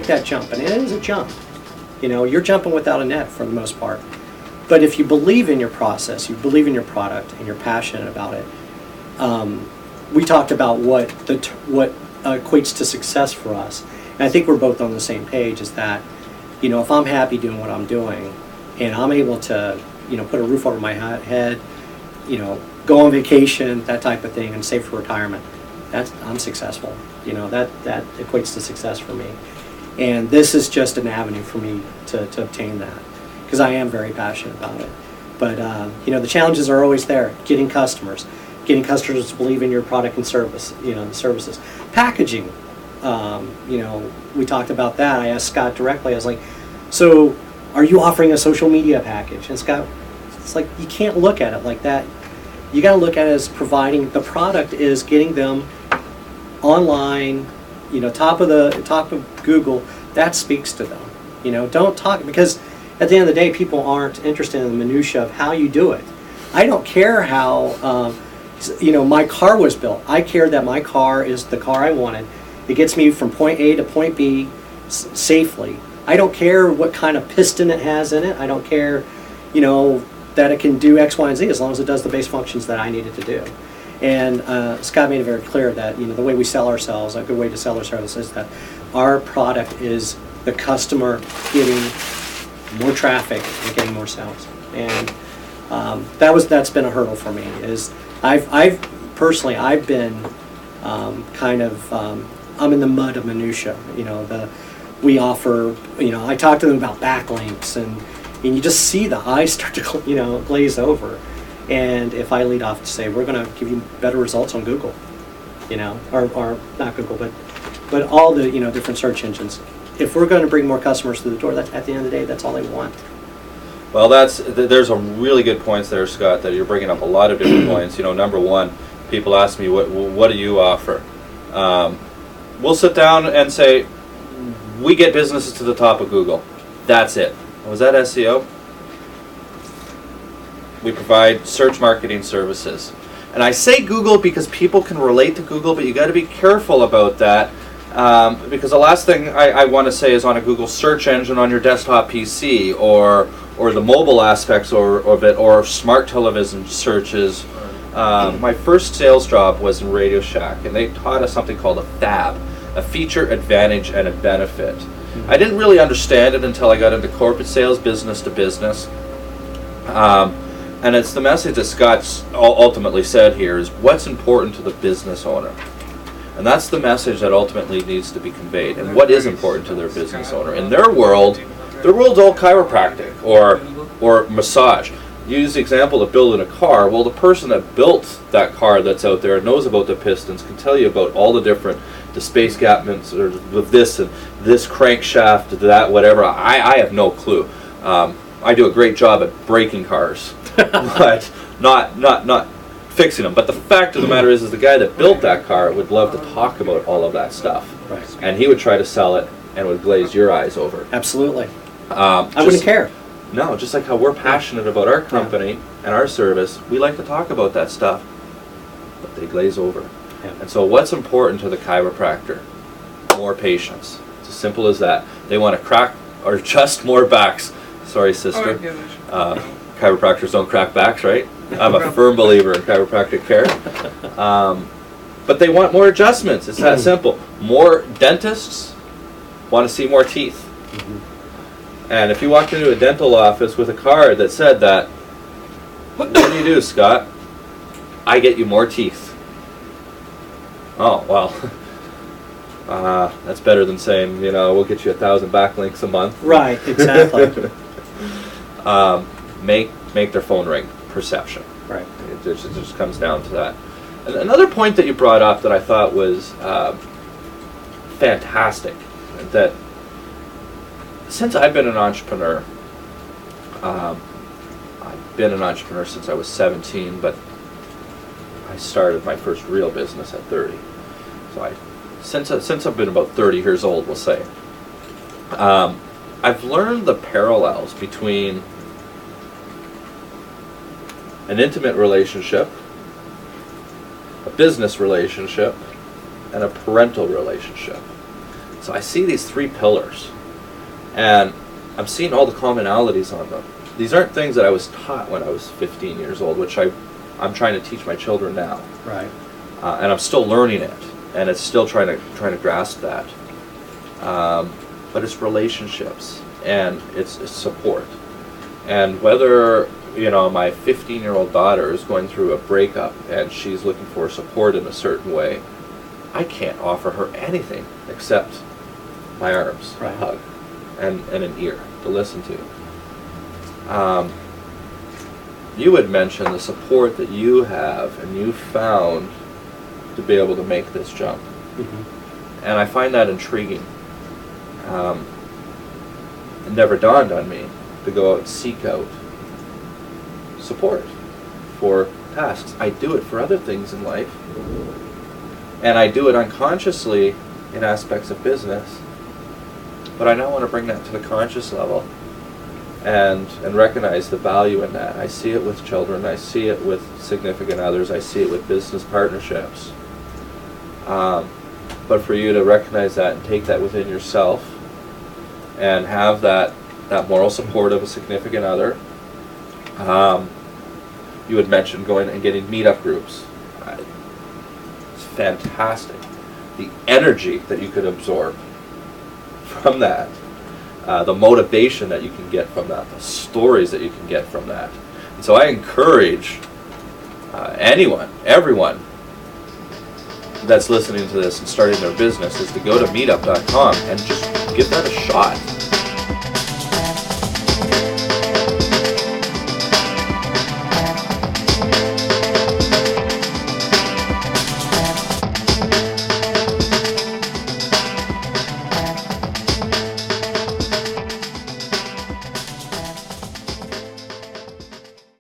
that jump, and it is a jump. You're jumping without a net for the most part. But if you believe in your process, you believe in your product, and you're passionate about it, we talked about what equates to success for us. And I think we're both on the same page, is that, if I'm happy doing what I'm doing, and I'm able to, put a roof over my head, go on vacation, that type of thing, and save for retirement, I'm successful. That equates to success for me. And this is just an avenue for me to obtain that, because I am very passionate about it. But, the challenges are always there. Getting customers to believe in your product and service, the services. Packaging, we talked about that. I asked Scott directly, I was like, so are you offering a social media package? And Scott, it's like, you can't look at it like that. You got to look at it as providing, the product is getting them online, top of Google. That speaks to them. Don't talk, because at the end of the day, people aren't interested in the minutia of how you do it. I don't care how, my car was built. I care that my car is the car I wanted. It gets me from point A to point B safely. I don't care what kind of piston it has in it. I don't care, that it can do X, Y, and Z, as long as it does the base functions that I need it to do. And Scott made it very clear that the way we sell ourselves, a good way to sell ourselves, is that our product is the customer getting more traffic and getting more sales. And that's been a hurdle for me. Is I've personally been I'm in the mud of minutia. We offer, I talk to them about backlinks, and you just see the eyes start to glaze over. And if I lead off to say, we're going to give you better results on Google, or not Google, but all the different search engines. If we're going to bring more customers through the door, at the end of the day, that's all they want. Well, there's a really good points there, Scott, that you're bringing up a lot of different points. Number one, people ask me, what do you offer? We'll sit down and say, we get businesses to the top of Google. That's it. Was that SEO? We provide search marketing services. And I say Google because people can relate to Google, but you got to be careful about that. Because the last thing I want to say is on a Google search engine on your desktop PC, or the mobile aspects of it, or smart television searches. My first sales job was in Radio Shack, and they taught us something called a FAB, a feature, advantage, and a benefit. I didn't really understand it until I got into corporate sales, business to business. And it's the message that Scott's ultimately said here is what's important to the business owner. And that's the message that ultimately needs to be conveyed. And what is important to their business owner? In their world's all chiropractic or massage. Use the example of building a car. Well, the person that built that car that's out there knows about the pistons, can tell you about all the space gapments with this and this crankshaft, that, whatever. I have no clue. I do a great job at breaking cars, but not fixing them. But the fact of the matter is the guy that built that car would love to talk about all of that stuff. Right. And he would try to sell it and would glaze your eyes over. Absolutely. I wouldn't care. No, just like how we're passionate about our company and our service, we like to talk about that stuff, but they glaze over. Yeah. And so what's important to the chiropractor? More patience. It's as simple as that. They want to crack or adjust more backs. Sorry, sister. Chiropractors don't crack backs, right? I'm a firm believer in chiropractic care. But they want more adjustments. It's that simple. More dentists want to see more teeth. Mm-hmm. And if you walked into a dental office with a card that said that, what do you do, Scott? I get you more teeth. Oh, well, that's better than saying, we'll get you 1,000 backlinks a month. Right, exactly. Make their phone ring. Perception. Right. It just comes down to that. And another point that you brought up that I thought was fantastic, that since I've been an entrepreneur, I've been an entrepreneur since I was 17, but I started my first real business at 30. So since I've been about 30 years old, we'll say, I've learned the parallels between an intimate relationship, a business relationship, and a parental relationship. So I see these 3 pillars, and I'm seeing all the commonalities on them. These aren't things that I was taught when I was 15 years old, which I'm trying to teach my children now. Right. And I'm still learning it, and it's still trying to grasp that. But it's relationships, and it's support. And whether, my 15-year-old daughter is going through a breakup and she's looking for support in a certain way, I can't offer her anything except my arms, Right. a hug, and an ear to listen to. You had mentioned the support that you have and you found to be able to make this jump. Mm-hmm. And I find that intriguing. It never dawned on me to go out and seek out support for tasks. I do it for other things in life, and I do it unconsciously in aspects of business, but I now want to bring that to the conscious level and recognize the value in that. I see it with children, I see it with significant others, I see it with business partnerships. But for you to recognize that and take that within yourself and have that moral support of a significant other. You had mentioned going and getting meetup groups. It's fantastic. The energy that you could absorb from that, the motivation that you can get from that, the stories that you can get from that. And so I encourage everyone that's listening to this and starting their business is to go to meetup.com and just give that a shot.